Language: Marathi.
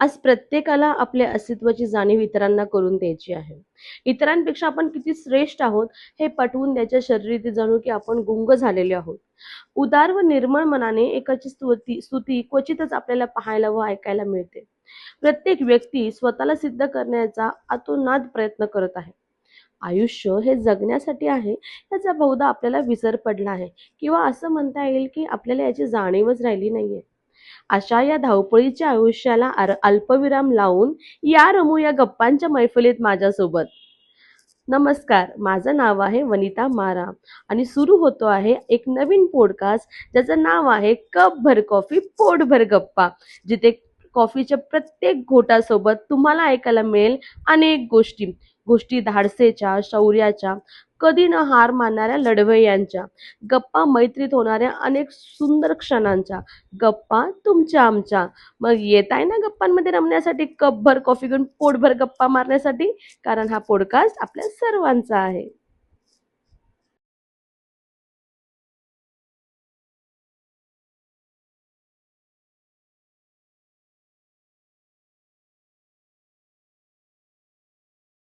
आज प्रत्येकाला आपल्या अस्तित्वाची जाणीव इतरांना करून द्यायची आहे. इतरांपेक्षा आपण किती श्रेष्ठ आहोत हे पटवून द्यायच्या शर्यतीत जणू की आपण गुंग झालेले आहोत. उदार व निर्मळ मनाने एकाची स्तुती क्वचितच आपल्याला पाहायला व ऐकायला मिळते. प्रत्येक व्यक्ती स्वतःला सिद्ध करण्याचा आतोनात प्रयत्न करत आहे. आयुष्य हे जगण्यासाठी आहे याचा बहुधा आपल्याला विसर पडला आहे, किंवा असं म्हणता येईल की आपल्याला याची जाणीवच राहिली नाहीये. अशा या धावपळीच्या आयुष्याला अल्पविराम लावून या रमूया गप्पांच्या मैफिलीत माझ्यासोबत. नमस्कार, माझं नाव आहे वनिता मारा आणि सुरू होतो आहे एक नवीन पॉडकास्ट ज्याचं नाव आहे कप भर कॉफी पोटभर गप्पा, जिथे कॉफीच्या प्रत्येक घोटासोबत तुम्हाला ऐकायला मिळेल अनेक गोष्टी. गोष्टी धाडसेच्या, शौर्याच्या, कधी न हार मानणाऱ्या लढवय्यांच्या, गप्पा मैत्रीत होणाऱ्या अनेक सुंदर क्षणांच्या, गप्पा तुमच्या आमच्या. मग येत आहे ना गप्पांमध्ये रमण्यासाठी, कपभर कॉफी घेऊन पोटभर गप्पा मारण्यासाठी? कारण हा पॉडकास्ट आपल्या सर्वांचा आहे.